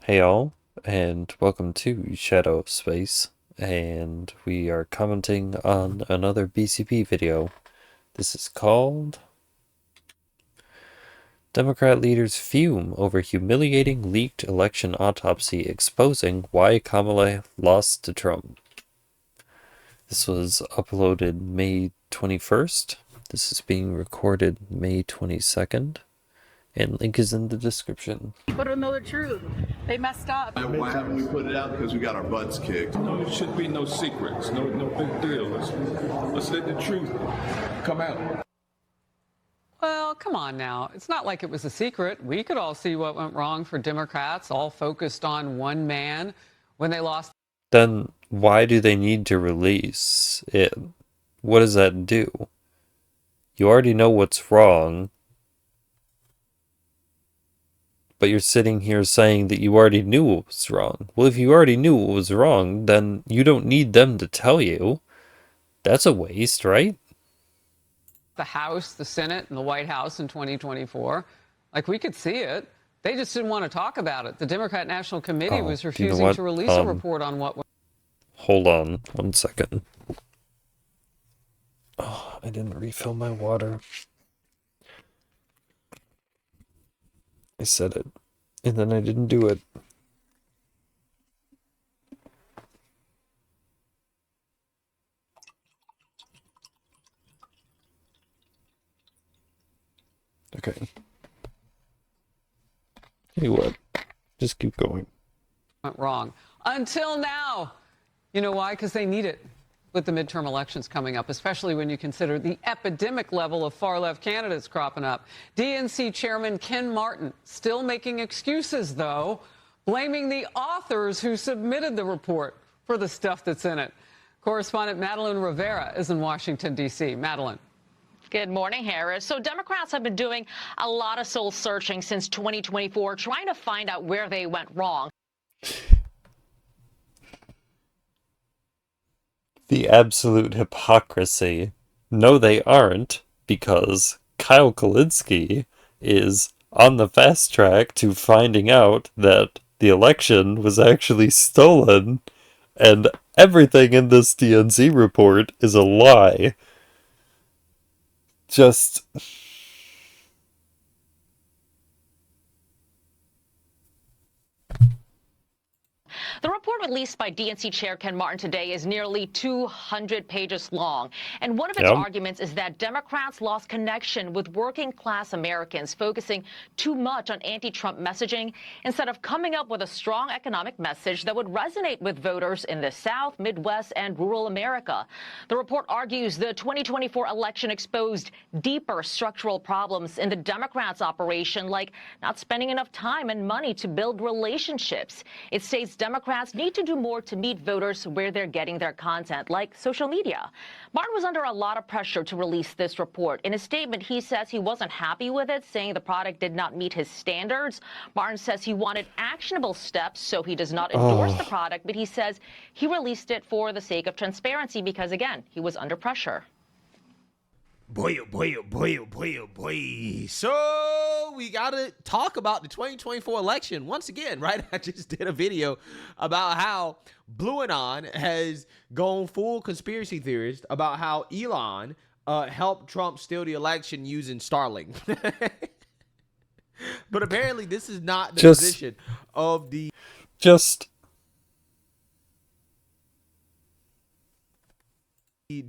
Hey all, and welcome to Shadow of Space, and we are commenting on another BCP video. This is called Democrat Leaders Fume Over Humiliating Leaked Election Autopsy Exposing Why Kamala Lost to Trump. This was uploaded May 21st. This is being recorded May 22nd. And link is in the description. People don't know the truth. They messed up. Why haven't we put it out? Because we got our butts kicked. No, there should be no secrets. No big deal. Let's let the truth come out. Well, come on now. It's not like it was a secret. We could all see what went wrong for Democrats, all focused on one man when they lost. Then why do they need to release it? What does that do? You already know what's wrong, but you're sitting here saying that you already knew what was wrong. Well, if you already knew what was wrong, then you don't need them to tell you. That's a waste, right? The House, the Senate, and the White House in 2024. Like, we could see it. They just didn't want to talk about it. The Democrat National Committee was refusing to release a report on what... Hold on 1 second. Oh, I didn't refill my water. I said it, and then I didn't do it. Okay. Tell you what, just keep going. Went wrong. Until now. You know why? Because they need it with the midterm elections coming up, especially when you consider the epidemic level of far-left candidates cropping up. DNC Chairman Ken Martin still making excuses, though, blaming the authors who submitted the report for the stuff that's in it. Correspondent Madeline Rivera is in Washington, D.C. Madeline. Good morning, Harris. So Democrats have been doing a lot of soul searching since 2024, trying to find out where they went wrong. The absolute hypocrisy. No, they aren't, because Kyle Kulinski is on the fast track to finding out that the election was actually stolen, and everything in this DNC report is a lie. Just... The report released by DNC Chair Ken Martin today is nearly 200 pages long. And one of its arguments is that Democrats lost connection with working class Americans, focusing too much on anti-Trump messaging instead of coming up with a strong economic message that would resonate with voters in the South, Midwest, and rural America. The report argues the 2024 election exposed deeper structural problems in the Democrats' operation, like not spending enough time and money to build relationships. It states Democrats need to do more to meet voters where they're getting their content, like social media. Martin was under a lot of pressure to release this report. In a statement, he says he wasn't happy with it, saying the product did not meet his standards. Martin says he wanted actionable steps, so he does not endorse the product, but he says he released it for the sake of transparency because, again, he was under pressure. Boy, oh boy, oh boy, oh boy, oh boy. So we got to talk about the 2024 election once again, right? I just did a video about how Blue Anon has gone full conspiracy theorist about how Elon helped Trump steal the election using Starlink. But apparently this is not the position of the...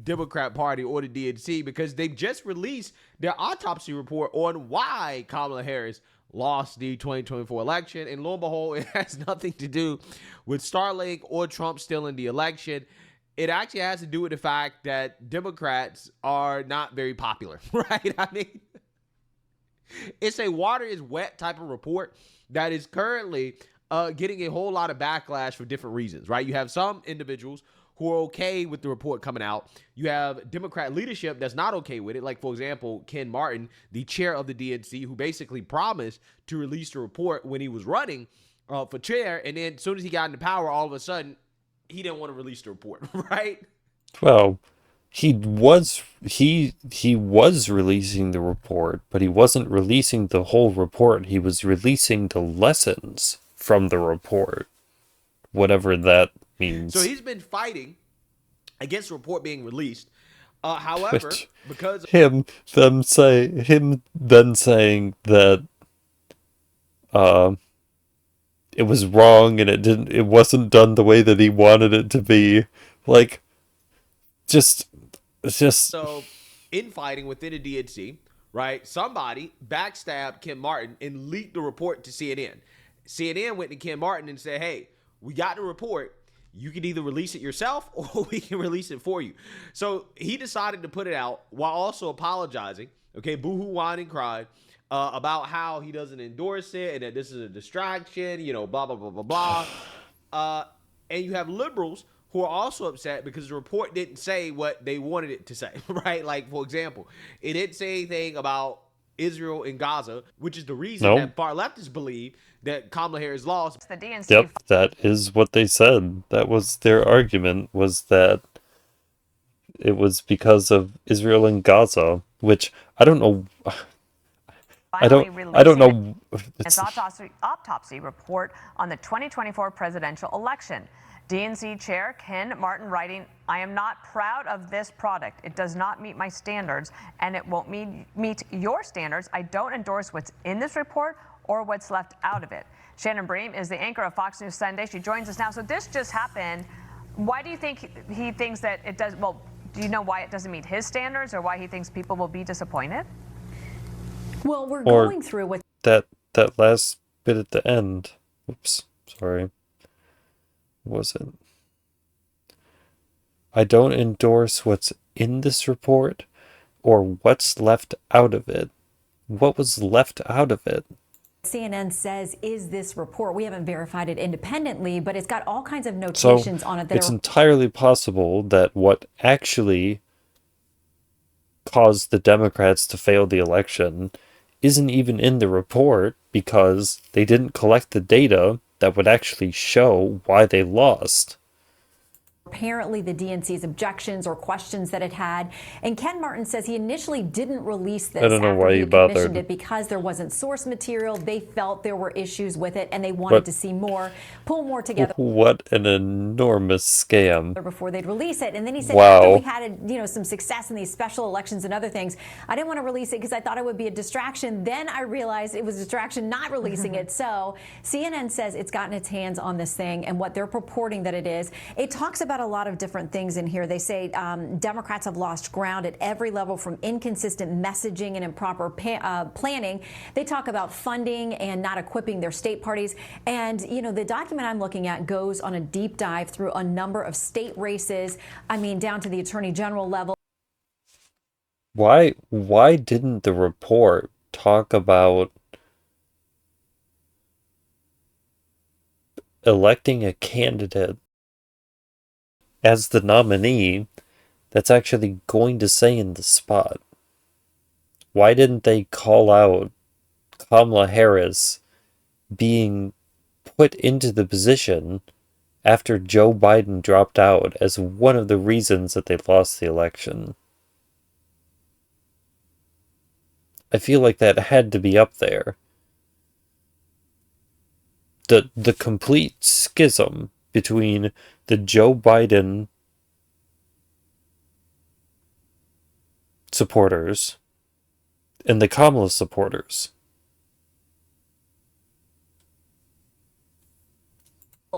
Democrat Party or the DNC, because they've just released their autopsy report on why Kamala Harris lost the 2024 election. And lo and behold, it has nothing to do with Starlink or Trump stealing the election. It actually has to do with the fact that Democrats are not very popular, right? I mean, it's a water is wet type of report that is currently getting a whole lot of backlash for different reasons, right? You have some individuals who are okay with the report coming out. You have Democrat leadership that's not okay with it. Like, for example, Ken Martin, the chair of the DNC, who basically promised to release the report when he was running for chair. And then as soon as he got into power, all of a sudden, he didn't want to release the report, right? Well, he was releasing the report, but he wasn't releasing the whole report. He was releasing the lessons from the report, whatever that means. So he's been fighting against the report being released. However, Which, because him then saying that it was wrong and it wasn't done the way that he wanted it to be, like, just so infighting within the DNC, right? Somebody backstabbed Ken Martin and leaked the report to CNN. CNN went to Ken Martin and said, "Hey, we got the report. You can either release it yourself or we can release it for you." So he decided to put it out while also apologizing. Okay, boohoo, whine, and cry about how he doesn't endorse it and that this is a distraction, blah, blah, blah, blah, blah. And you have liberals who are also upset because the report didn't say what they wanted it to say, right? Like, for example, it didn't say anything about Israel and Gaza, which is the reason that far leftists believe that Kamala Harris lost. The DNC. Yep, that is what they said. That was their argument, was that it was because of Israel and Gaza, which I don't know. I don't know. Its autopsy report on the 2024 presidential election. DNC Chair Ken Martin writing, "I am not proud of this product. It does not meet my standards, and it won't meet your standards. I don't endorse what's in this report or what's left out of it." Shannon Bream is the anchor of Fox News Sunday. She joins us now. So this just happened. Why do you think he thinks that it does? Well, do you know why it doesn't meet his standards, or why he thinks people will be disappointed? Well, we're going through what that last bit at the end. Oops, sorry. Was it? I don't endorse what's in this report or what's left out of it. What was left out of it? CNN says is this report. We haven't verified it independently, but it's got all kinds of notations on it. It's entirely possible that what actually caused the Democrats to fail the election isn't even in the report because they didn't collect the data that would actually show why they lost. Apparently the DNC's objections or questions that it had. And Ken Martin says he initially didn't release this after he commissioned it because there wasn't source material. They felt there were issues with it and they wanted to see more, pull more together. What an enormous scam. Before they'd release it. And then he said, after we had some success in these special elections and other things, I didn't want to release it because I thought it would be a distraction. Then I realized it was a distraction not releasing it. So CNN says it's gotten its hands on this thing and what they're purporting that it is. It talks about a lot of different things in here. They say Democrats have lost ground at every level, from inconsistent messaging and improper planning. They talk about funding and not equipping their state parties. And, the document I'm looking at goes on a deep dive through a number of state races, down to the attorney general level. Why didn't the report talk about electing a candidate as the nominee that's actually going to say in the spot? Why didn't they call out Kamala Harris being put into the position after Joe Biden dropped out as one of the reasons that they lost the election? I feel like that had to be up there. The complete schism between the Joe Biden supporters and the Kamala supporters.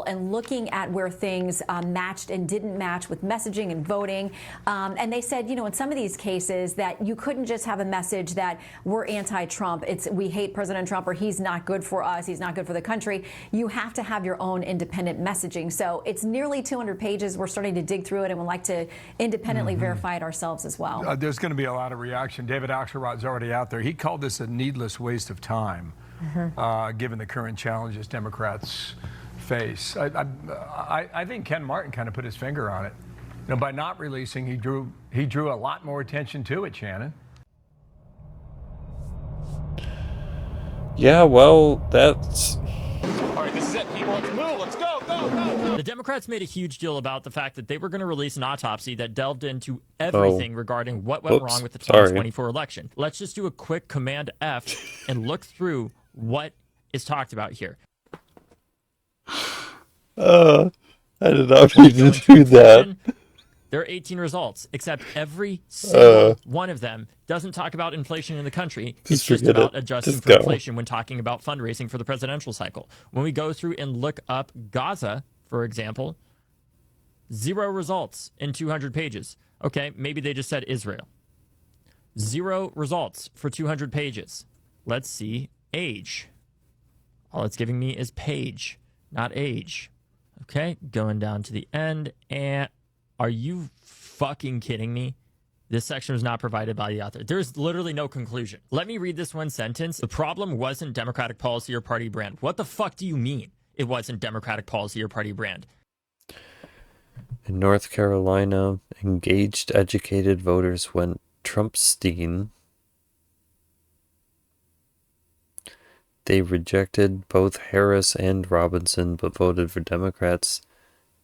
And looking at where things matched and didn't match with messaging and voting. And they said, in some of these cases that you couldn't just have a message that we're anti-Trump. We hate President Trump, or he's not good for us. He's not good for the country. You have to have your own independent messaging. So it's nearly 200 pages. We're starting to dig through it and would like to independently verify it ourselves as well. There's going to be a lot of reaction. David Axelrod's already out there. He called this a needless waste of time, given the current challenges Democrats face. I think Ken Martin kind of put his finger on it. By not releasing, he drew a lot more attention to it, Shannon. Yeah, well, that's... All right, this is it, people. Let's move. Let's go, go, go, go. The Democrats made a huge deal about the fact that they were going to release an autopsy that delved into everything regarding what went wrong with the 2024 election. Let's just do a quick Command F and look through what is talked about here. I did not mean to do that. There are 18 results, except every single one of them doesn't talk about inflation in the country. It's just about adjusting for inflation when talking about fundraising for the presidential cycle. When we go through and look up Gaza, for example, 0 results in 200 pages. Okay, maybe they just said Israel. 0 results for 200 pages. Let's see age. All it's giving me is page, not age. Okay, going down to the end. And are you fucking kidding me? This section was not provided by the author. There's literally no conclusion. Let me read this one sentence. The problem wasn't Democratic policy or party brand. What the fuck do you mean it wasn't Democratic policy or party brand? In North Carolina, engaged, educated voters went Trumpstein. They rejected both Harris and Robinson, but voted for Democrats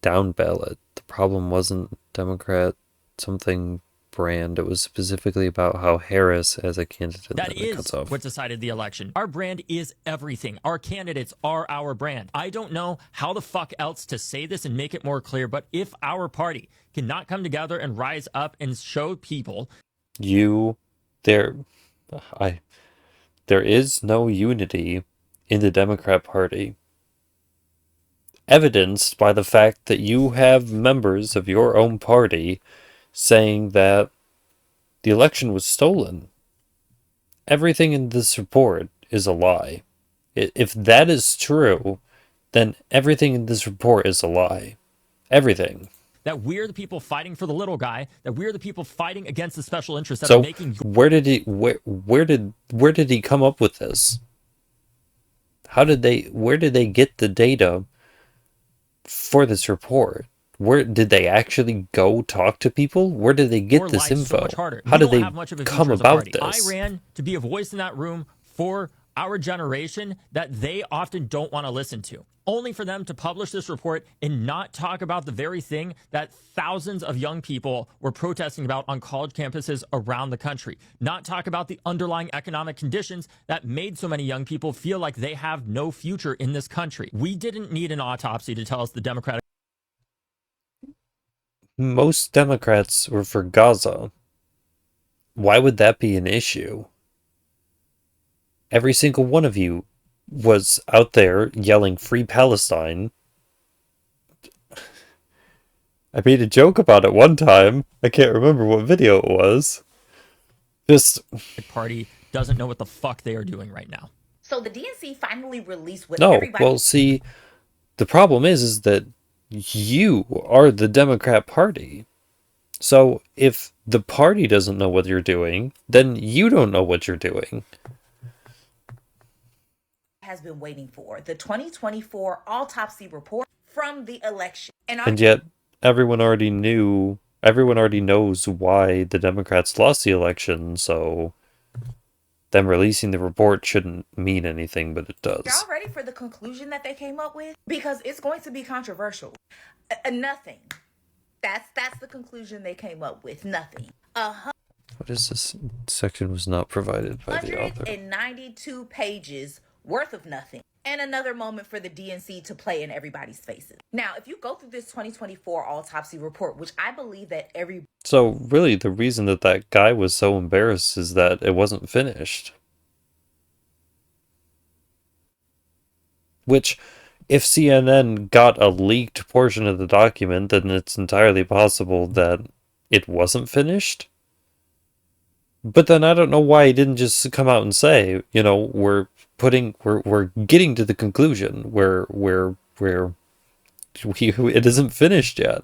down ballot. The problem wasn't Democrat something brand. It was specifically about how Harris as a candidate that is what decided the election. Our brand is everything. Our candidates are our brand. I don't know how the fuck else to say this and make it more clear, but if our party cannot come together and rise up and show people there is no unity in the Democrat Party, evidenced by the fact that you have members of your own party saying that the election was stolen. Everything in this report is a lie. If that is true, then everything in this report is a lie. Everything. That we're the people fighting for the little guy, that we're the people fighting against the special interests that are making... where did he come up with this? Where did they get the data for this report? Where did they actually go talk to people? Where did they get this info? How did they come about this? I ran to be a voice in that room for our generation that they often don't want to listen to. Only for them to publish this report and not talk about the very thing that thousands of young people were protesting about on college campuses around the country. Not talk about the underlying economic conditions that made so many young people feel like they have no future in this country. We didn't need an autopsy to tell us the Democratic... Most Democrats were for Gaza. Why would that be an issue? Every single one of you was out there yelling Free Palestine. I made a joke about it one time. I can't remember what video it was. Just... Party doesn't know what the fuck they are doing right now. So the DNC finally released what everybody... Well, see, the problem is that you are the Democrat Party. So if the party doesn't know what you're doing, then you don't know what you're doing. Has been waiting for the 2024 autopsy report from the election. And yet everyone already knows why the Democrats lost the election, so them releasing the report shouldn't mean anything, but it does. Y'all ready for the conclusion that they came up with? Because it's going to be controversial. Nothing. That's the conclusion they came up with. Nothing. What is this? Section was not provided by the author. 192 pages worth of nothing. And another moment for the DNC to play in everybody's faces. Now, if you go through this 2024 autopsy report, which I believe that So really the reason that guy was so embarrassed is that it wasn't finished. Which, if CNN got a leaked portion of the document, then it's entirely possible that it wasn't finished. But then I don't know why he didn't just come out and say, we're getting to the conclusion where it isn't finished yet.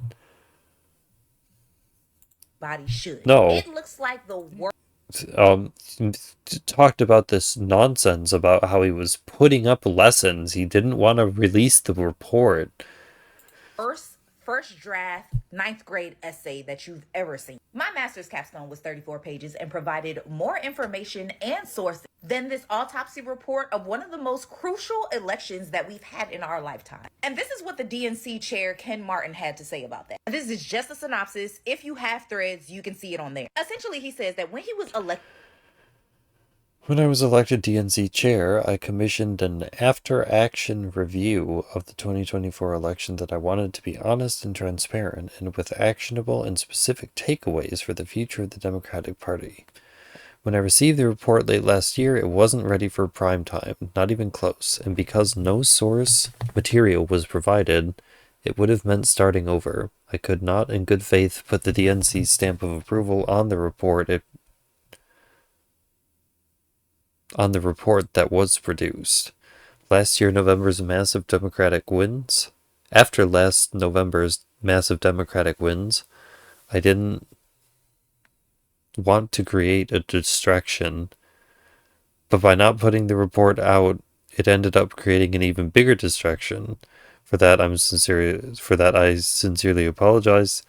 Body should. No. It looks like the work. Talked about this nonsense about how he was putting up lessons. He didn't want to release the report. First draft 9th grade essay that you've ever seen. My master's capstone was 34 pages and provided more information and sources than this autopsy report of one of the most crucial elections that we've had in our lifetime. And this is what the DNC chair, Ken Martin, had to say about that. This is just a synopsis. If you have threads, you can see it on there. Essentially, he says that when he was elected... When I was elected DNC chair, I commissioned an after-action review of the 2024 election that I wanted to be honest and transparent, and with actionable and specific takeaways for the future of the Democratic Party. When I received the report late last year, it wasn't ready for prime time, not even close, and because no source material was provided, it would have meant starting over. I could not, in good faith, put the DNC stamp of approval on the report that was produced. Last year, November's massive Democratic wins. After last November's massive Democratic wins, I didn't want to create a distraction, but by not putting the report out, it ended up creating an even bigger distraction. For that, I sincerely apologize.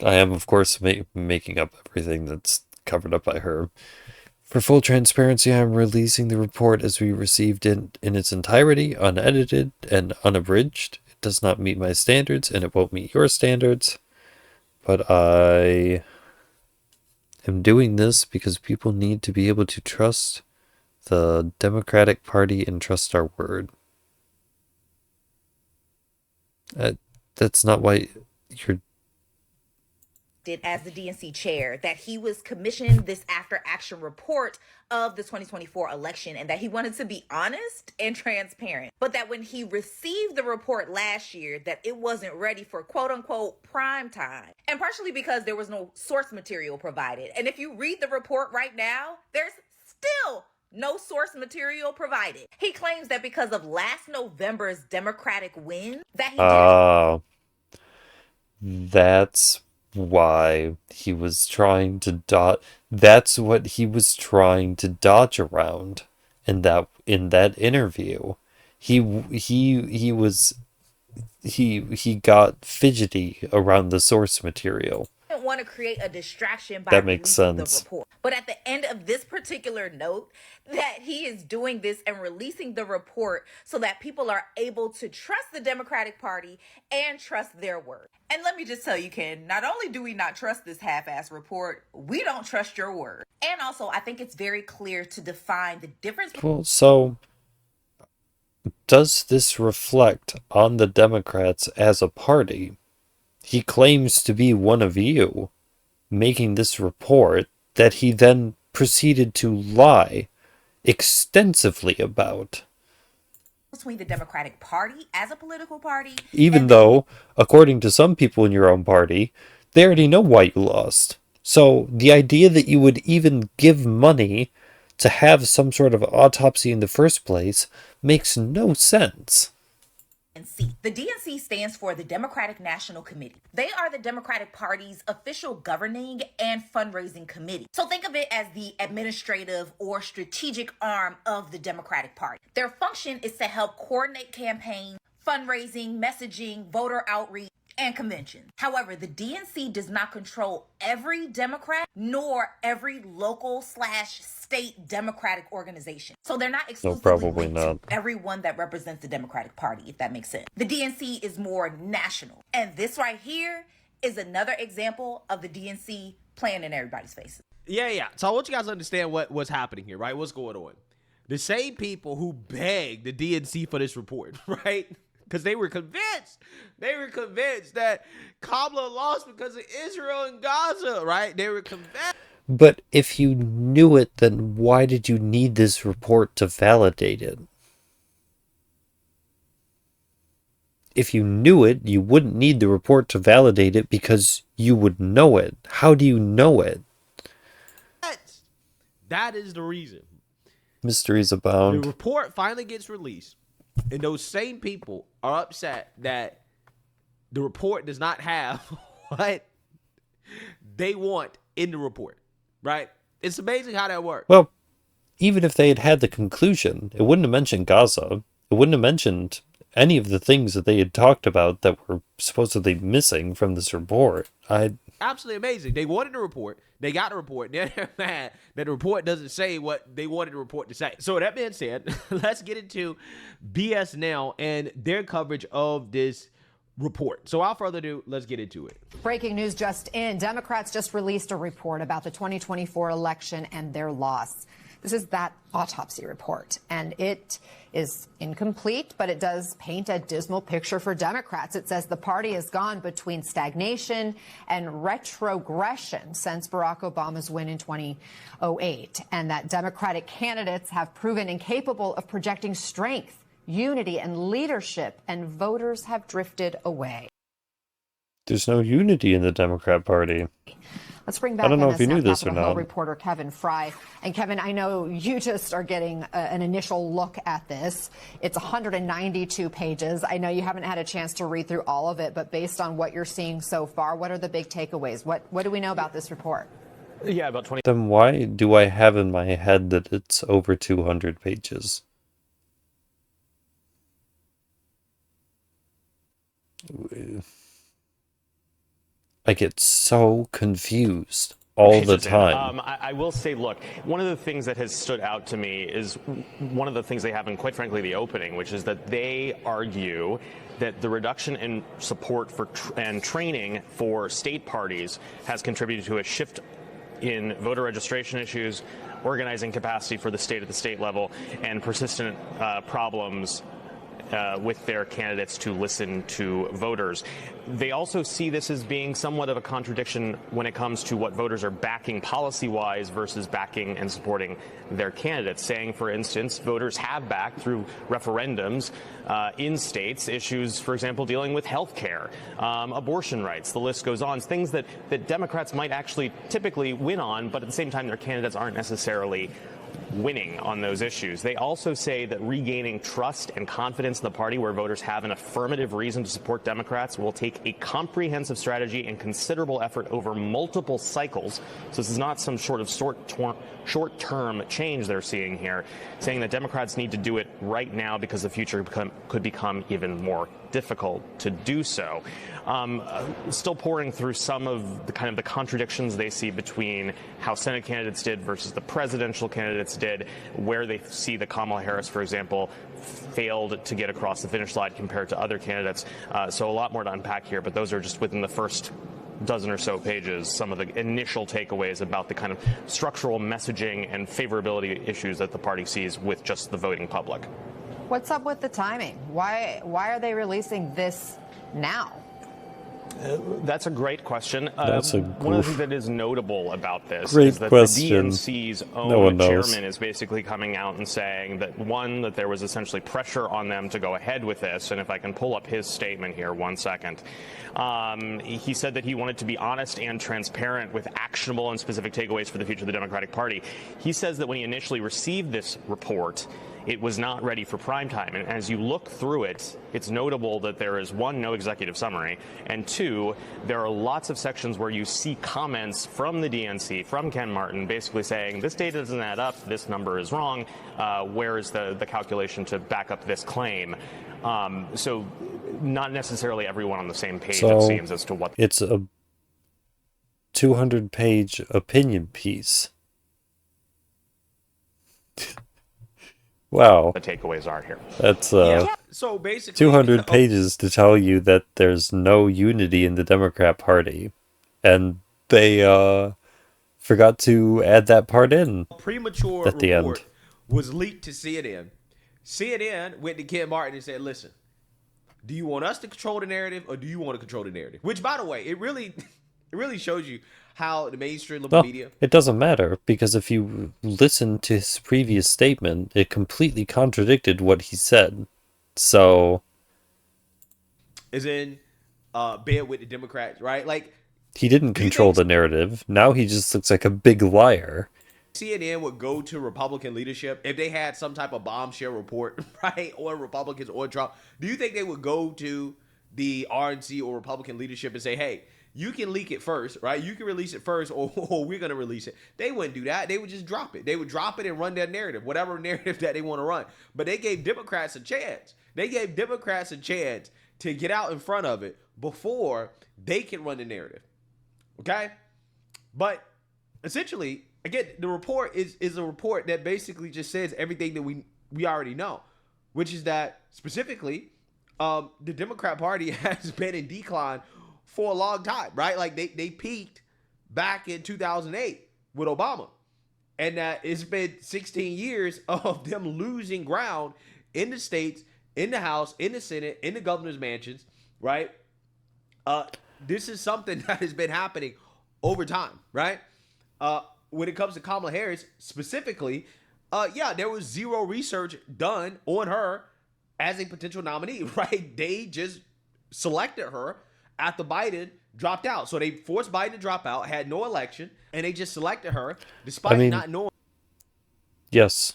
I am, of course, making up everything that's covered up by her. For full transparency, I am releasing the report as we received it in its entirety, unedited and unabridged. It does not meet my standards, and it won't meet your standards. But I am doing this because people need to be able to trust the Democratic Party and trust our word. That's not why you're... Did as the DNC chair that he was commissioned this after action report of the 2024 election and that he wanted to be honest and transparent, but that when he received the report last year that it wasn't ready for quote unquote prime time, and partially because there was no source material provided. And if you read the report right now, there's still no source material provided. He claims that because of last November's Democratic win that he did. That's why he was trying to dodge. That's what he was trying to dodge around. And that in that interview, he got fidgety around the source material. Didn't want to create a distraction by that makes sense. the report. But at the end of this particular note, that he is doing this and releasing the report so that people are able to trust the Democratic Party and trust their word. And let me just tell you, Ken, not only do we not trust this half-ass report, we don't trust your word. And also, I think it's very clear to define the difference. Well, so does this reflect on the Democrats as a party? He claims to be one of you, making this report that he then proceeded to lie extensively about. Between the Democratic Party as a political party. Even though, according to some people in your own party, they already know why you lost. So the idea that you would even give money to have some sort of autopsy in the first place makes no sense. The DNC stands for the Democratic National Committee. They are the Democratic Party's official governing and fundraising committee. So think of it as the administrative or strategic arm of the Democratic Party. Their function is to help coordinate campaign, fundraising, messaging, voter outreach, and conventions. However, the DNC does not control every Democrat nor every local/state Democratic organization. So they're not exclusively linked to everyone that represents the Democratic Party, if that makes sense. The DNC is more national. And this right here is another example of the DNC playing in everybody's faces. Yeah. So I want you guys to understand what's happening here, right? What's going on. The same people who begged the DNC for this report, right? Because they were convinced that Kamala lost because of Israel and Gaza, right? They were convinced. But if you knew it, then why did you need this report to validate it? If you knew it, you wouldn't need the report to validate it because you would know it. How do you know it? That is the reason. Mysteries abound. The report finally gets released. And those same people are upset that the report does not have what they want in the report, right? It's amazing how that works. Well, even if they had had the conclusion, it wouldn't have mentioned Gaza. It wouldn't have mentioned any of the things that they had talked about that were supposedly missing from this report. Absolutely amazing. They wanted the report. They got the report. They're mad that the report doesn't say what they wanted the report to say. So that being said, let's get into BS Now and their coverage of this report. So without further ado, let's get into it. Breaking news just in. Democrats just released a report about the 2024 election and their loss. This is that autopsy report, and it is incomplete, but it does paint a dismal picture for Democrats. It says the party has gone between stagnation and retrogression since Barack Obama's win in 2008, and that Democratic candidates have proven incapable of projecting strength, unity, and leadership, and voters have drifted away. There's no unity in the Democrat Party. Let's bring back I don't know if you knew this or Capitol Hill not. reporter Kevin Fry. And Kevin, I know you just are getting an initial look at this. It's 192 pages. I know you haven't had a chance to read through all of it, but based on what you're seeing so far, what are the big takeaways? What do we know about this report? Yeah, about 20. Then why do I have in my head that it's over 200 pages? I get so confused all the time. I will say, look, one of the things that has stood out to me is one of the things they have in, quite frankly, the opening, which is that they argue that the reduction in support for and training for state parties has contributed to a shift in voter registration issues, organizing capacity for the state at the state level, and persistent problems with their candidates to listen to voters. They also see this as being somewhat of a contradiction when it comes to what voters are backing policy-wise versus backing and supporting their candidates, saying, for instance, voters have backed through referendums in states issues, for example, dealing with health care, abortion rights, the list goes on, things that Democrats might actually typically win on, but at the same time their candidates aren't necessarily winning on those issues. They also say that regaining trust and confidence in the party where voters have an affirmative reason to support Democrats will take a comprehensive strategy and considerable effort over multiple cycles. So this is not some sort of short-term change they're seeing here, saying that Democrats need to do it right now because the future could become even more difficult to do so. Still pouring through some of the kind of the contradictions they see between how Senate candidates did versus the presidential candidates did, where they see that Kamala Harris, for example, failed to get across the finish line compared to other candidates. So a lot more to unpack here, but those are just within the first dozen or so pages, some of the initial takeaways about the kind of structural messaging and favorability issues that the party sees with just the voting public. What's up with the timing? Why are they releasing this now? That's a great question. One That's of the things that is notable about this Great is that question. the DNC's No one own knows. chairman is basically coming out and saying that, one, that there was essentially pressure on them to go ahead with this. And if I can pull up his statement here, 1 second. He said that he wanted to be honest and transparent with actionable and specific takeaways for the future of the Democratic Party. He says that when he initially received this report, it was not ready for prime time. And as you look through it, it's notable that there is, one, no executive summary, and two, there are lots of sections where you see comments from the DNC, from Ken Martin, basically saying, this data doesn't add up, this number is wrong, where is the calculation to back up this claim? So not necessarily everyone on the same page, it seems, as to what... It's a 200-page opinion piece. Wow. The takeaways are here. That's So basically 200 pages to tell you that there's no unity in the Democrat Party. And they forgot to add that part in premature at the report end. Was leaked to CNN. CNN went to Ken Martin and said, listen, do you want us to control the narrative or do you want to control the narrative? Which, by the way, it really shows you how the mainstream liberal media... It doesn't matter, because if you listen to his previous statement, it completely contradicted what he said. So... is in bed with the Democrats, right? Like, he didn't control the narrative. Now he just looks like a big liar. CNN would go to Republican leadership if they had some type of bombshell report, right? Or Republicans or Trump. Do you think they would go to the RNC or Republican leadership and say, hey, you can leak it first, right? You can release it first or we're going to release it. They wouldn't do that. They would just drop it. They would drop it and run their narrative, whatever narrative that they want to run. But they gave Democrats a chance. They gave Democrats a chance to get out in front of it before they can run the narrative. Okay? But essentially, again, the report is a report that basically just says everything that we already know, which is that specifically the Democrat Party has been in decline for a long time, right? Like they peaked back in 2008 with Obama. And it's been 16 years of them losing ground in the states, in the House, in the Senate, in the governor's mansions, right? This is something that has been happening over time, right? When it comes to Kamala Harris specifically, there was zero research done on her as a potential nominee, right? They just selected her after Biden dropped out. So they forced Biden to drop out, had no election, and they just selected her despite not knowing. Yes.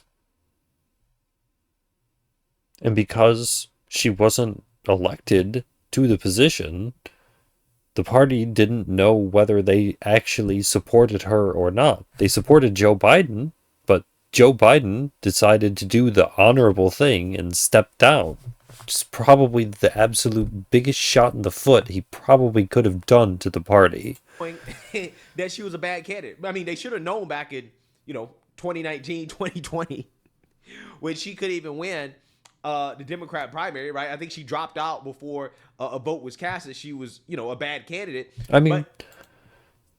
And because she wasn't elected to the position, the party didn't know whether they actually supported her or not. They supported Joe Biden, but Joe Biden decided to do the honorable thing and step down. Which is probably the absolute biggest shot in the foot he probably could have done to the party. That she was a bad candidate. I mean, they should have known back in, 2019, 2020, when she could even win the Democrat primary, right? I think she dropped out before a vote was cast that she was, a bad candidate. I mean,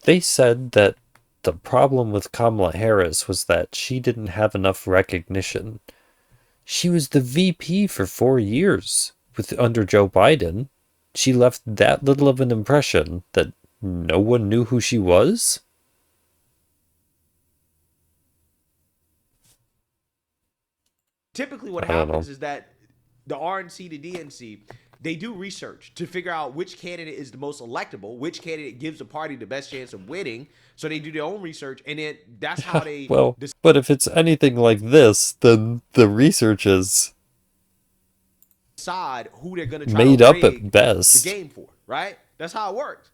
they said that the problem with Kamala Harris was that she didn't have enough recognition. She was the VP for 4 years under Joe Biden. She left that little of an impression that no one knew who she was? Typically what happens is that the RNC, the DNC, they do research to figure out which candidate is the most electable, which candidate gives the party the best chance of winning. So they do their own research, and then that's how they... Well, but if it's anything like this, then the research is decide who they're going to try made to up rig at best. the game for, right? That's how it works.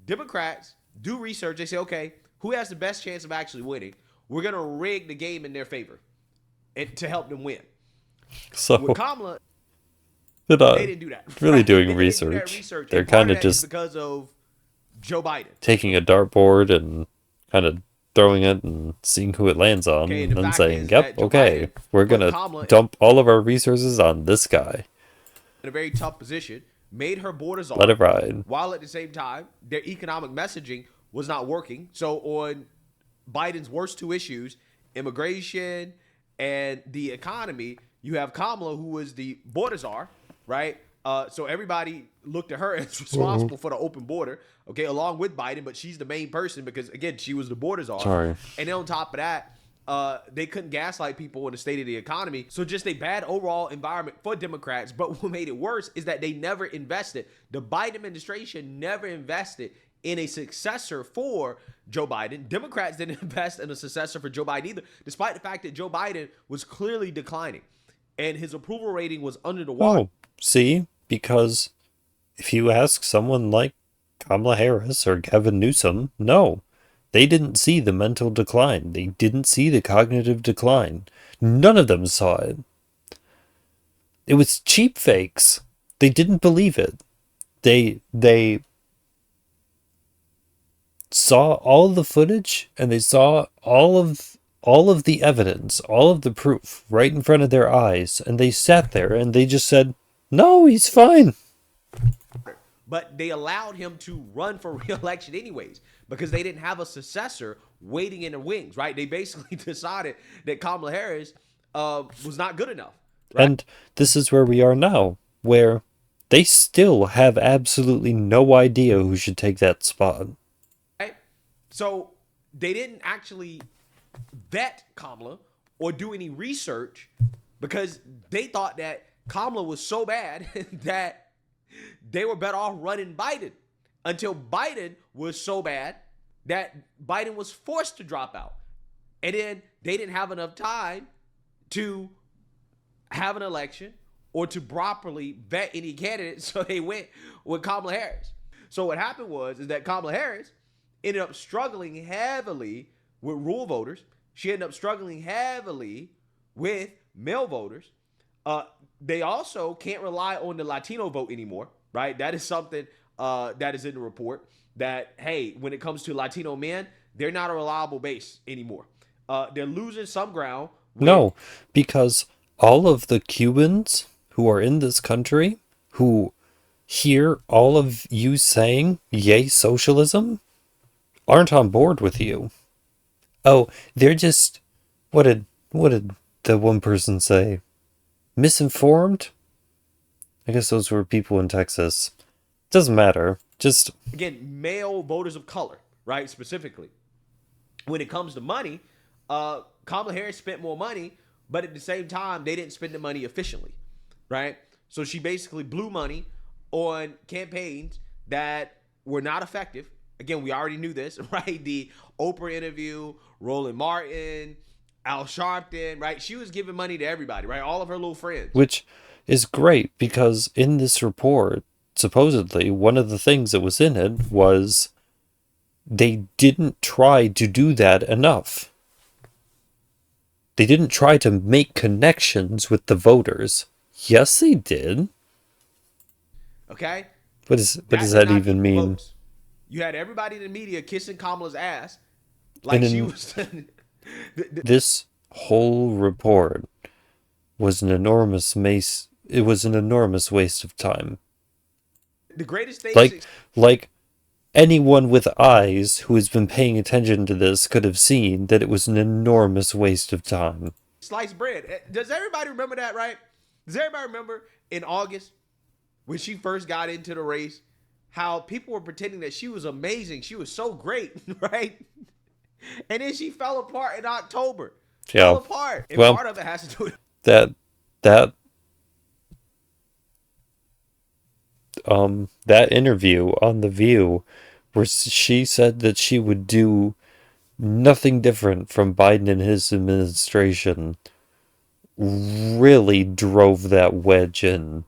Democrats do research. They say, okay, who has the best chance of actually winning? We're going to rig the game in their favor and to help them win. So with Kamala, they didn't do that. Really doing They research. didn't do They're and part kind of that is just because of Joe Biden taking a dartboard and kind of throwing it and seeing who it lands on, Okay, and the then fact saying, is yep, that Joe okay, Biden we're put going Kamala to dump all of our resources on this guy. in a very tough position, made her borders Let off, it ride. while at the same time, their economic messaging was not working. So on Biden's worst two issues, immigration and the economy, you have Kamala, who was the border czar, right? So everybody looked at her as responsible for the open border, okay, along with Biden, but she's the main person because, again, she was the border czar. Sorry. And then on top of that, they couldn't gaslight people in the state of the economy. So just a bad overall environment for Democrats. But what made it worse is that they never invested. The Biden administration never invested in a successor for Joe Biden. Democrats didn't invest in a successor for Joe Biden either, despite the fact that Joe Biden was clearly declining and his approval rating was under the water. Oh, see? Because if you ask someone like Kamala Harris or Gavin Newsom, no. They didn't see the mental decline. They didn't see the cognitive decline. None of them saw it. It was cheap fakes. They didn't believe it. They saw all the footage and they saw all of the evidence, all of the proof right in front of their eyes, and they sat there and they just said, "No, he's fine." But they allowed him to run for re-election anyways because they didn't have a successor waiting in the wings, right? They basically decided that Kamala Harris was not good enough. Right? And this is where we are now, where they still have absolutely no idea who should take that spot. Right? So they didn't actually vet Kamala or do any research because they thought that Kamala was so bad that they were better off running Biden until Biden was so bad that Biden was forced to drop out. And then they didn't have enough time to have an election or to properly vet any candidate, so they went with Kamala Harris. So what happened is that Kamala Harris ended up struggling heavily with rural voters. She ended up struggling heavily with male voters. They also can't rely on the Latino vote anymore, right? That is something that is in the report that, hey, when it comes to Latino men, they're not a reliable base anymore. They're losing some ground. No, because all of the Cubans who are in this country, who hear all of you saying, yay, socialism, aren't on board with you. Oh, they're just, what did the one person say? Misinformed? I guess those were people in Texas. Doesn't matter. Just, again, male voters of color, right? Specifically. When it comes to money, Kamala Harris spent more money, but at the same time, they didn't spend the money efficiently, right? So she basically blew money on campaigns that were not effective. Again, we already knew this, right? The Oprah interview, Roland Martin, Al Sharpton, right? She was giving money to everybody, right? All of her little friends. which is great because in this report, supposedly, one of the things that was in it was they didn't try to do that enough. They didn't try to make connections with the voters. Yes, they did. Okay? What does that even mean? Votes. You had everybody in the media kissing Kamala's ass like she was. This whole report was an enormous it was an enormous waste of time. The greatest thing, like anyone with eyes who has been paying attention to this could have seen that it was an enormous waste of time. Sliced bread. Does everybody remember that, right? Does everybody remember in August when she first got into the race, how people were pretending that she was amazing, she was so great, right? And then she fell apart in October. Yeah. Fell apart. And well, part of it has to do with that interview on The View where she said that she would do nothing different from Biden and his administration really drove that wedge in.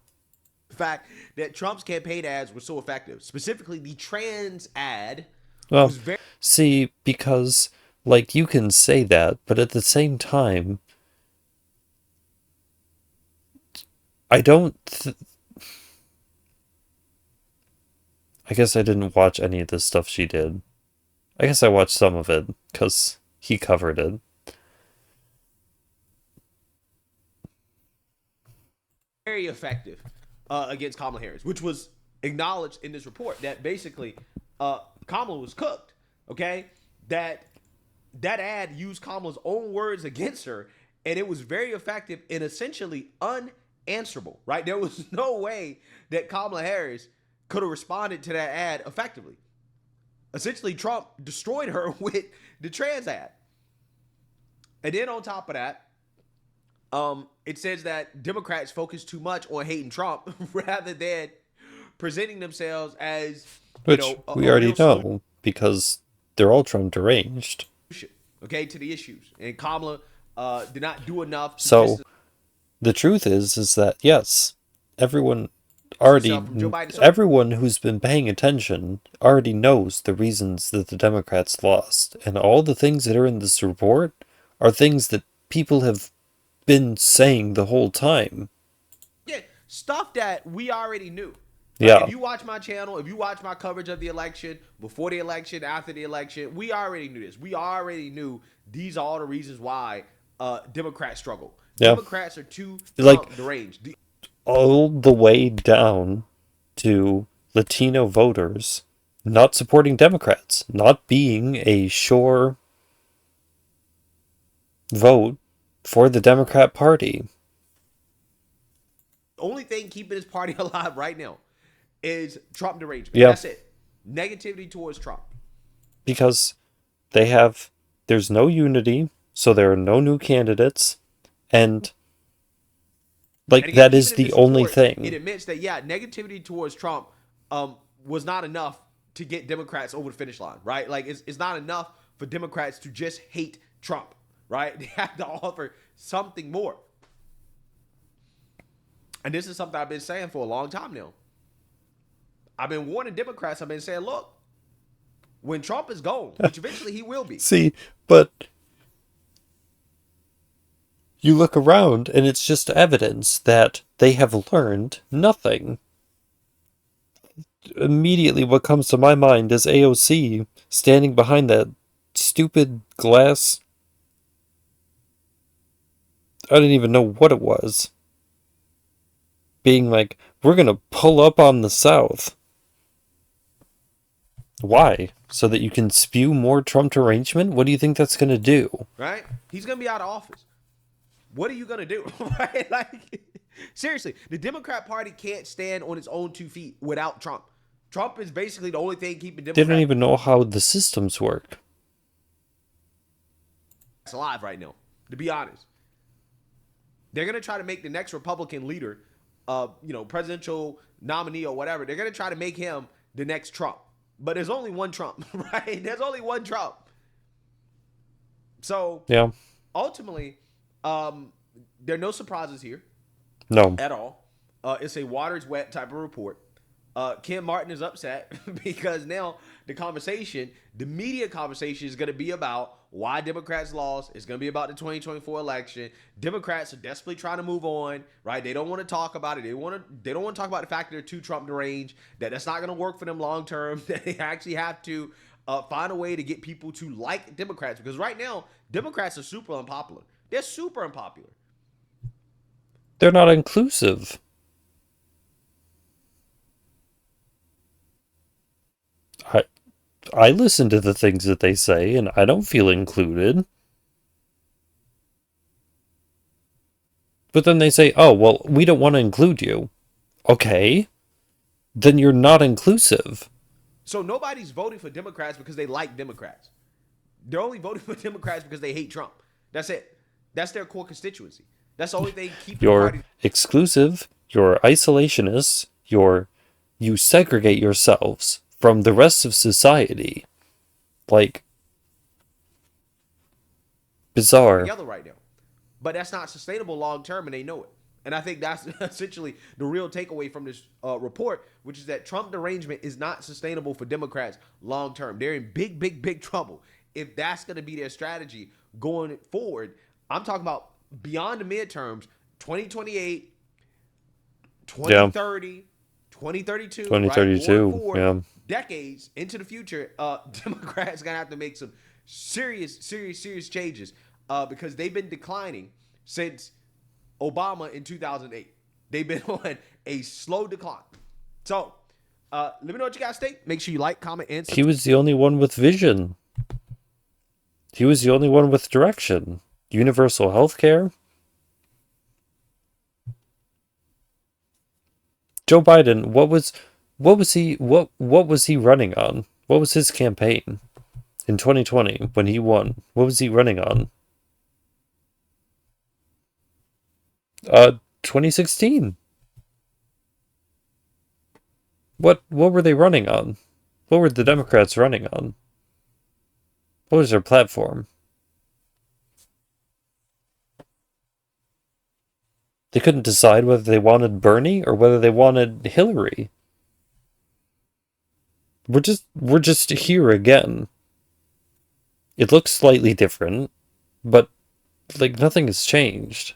The fact that Trump's campaign ads were so effective, specifically the trans ad. Well, see, because, like, you can say that, but at the same time, I don't... I guess I didn't watch any of the stuff she did. I guess I watched some of it, because he covered it. Very effective against Kamala Harris, which was acknowledged in this report, that basically Kamala was cooked, okay? That ad used Kamala's own words against her, and it was very effective and essentially unanswerable, right? There was no way that Kamala Harris could have responded to that ad effectively. Essentially, Trump destroyed her with the trans ad. And then on top of that, it says that Democrats focus too much on hating Trump rather than presenting themselves as, which we already know, because they're all Trump deranged. Okay, to the issues. And Kamala did not do enough. So the truth is that, yes, everyone who's been paying attention already knows the reasons that the Democrats lost. And all the things that are in this report are things that people have been saying the whole time. Yeah, stuff that we already knew. Yeah. If you watch my channel, if you watch my coverage of the election, before the election, after the election, we already knew this. We already knew these are all the reasons why Democrats struggle. Yeah. Democrats are too deranged. All the way down to Latino voters not supporting Democrats, not being a sure vote for the Democrat Party. The only thing keeping this party alive right now is Trump derangement. Yeah. That's it. Negativity towards Trump. Because there's no unity, so there are no new candidates, and again, that is the only thing. It admits that, negativity towards Trump was not enough to get Democrats over the finish line, right? Like, it's not enough for Democrats to just hate Trump, right? They have to offer something more. And this is something I've been saying for a long time now. I've been warning Democrats. I've been saying, look, when Trump is gone, which eventually he will be. See, but you look around and it's just evidence that they have learned nothing. Immediately what comes to my mind is AOC standing behind that stupid glass. I didn't even know what it was. Being like, we're gonna pull up on the South. Why? So that you can spew more Trump derangement? What do you think that's gonna do? Right? He's gonna be out of office. What are you gonna do? Right? Like, seriously, the Democrat Party can't stand on its own 2 feet without Trump. Trump is basically the only thing keeping Democrats. They don't even know how the systems work. It's alive right now, to be honest. They're going to try to make the next Republican leader, presidential nominee or whatever. They're going to try to make him the next Trump. But there's only one Trump, right? There's only one Trump. So, yeah. Ultimately, there are no surprises here. No. At all. It's a water's wet type of report. Ken Martin is upset because now the media conversation is going to be about why Democrats lost. It's going to be about the 2024 election. Democrats are desperately trying to move on, right? They don't want to talk about it. They don't want to talk about the fact that they're too Trump deranged, that's not going to work for them long term, that they actually have to find a way to get people to like Democrats, because right now, Democrats are super unpopular. They're super unpopular. They're not inclusive. I listen to the things that they say, and I don't feel included. But then they say, oh, well, we don't want to include you. Okay. Then you're not inclusive. So nobody's voting for Democrats because they like Democrats. They're only voting for Democrats because they hate Trump. That's it. That's their core constituency. That's the only thing keeping You're the party exclusive, you're isolationists, you segregate yourselves from the rest of society. Like, bizarre. together right now. But that's not sustainable long term, and they know it. And I think that's essentially the real takeaway from this report, which is that Trump derangement is not sustainable for Democrats long term. They're in big, big, big trouble if that's going to be their strategy going forward. I'm talking about beyond the midterms, 2028, 2030, 2032, 2032, right? yeah. Decades into the future, Democrats are going to have to make some serious changes because they've been declining since Obama in 2008. They've been on a slow decline. So, let me know what you guys think. Make sure you like, comment, and subscribe. He was the only one with vision. He was the only one with direction. Universal health care. Joe Biden, what was he running on? What was his campaign in 2020 when he won? What was he running on? 2016. What were they running on? What were the Democrats running on? What was their platform? They couldn't decide whether they wanted Bernie or whether they wanted Hillary. We're just here again. It looks slightly different, but like nothing has changed.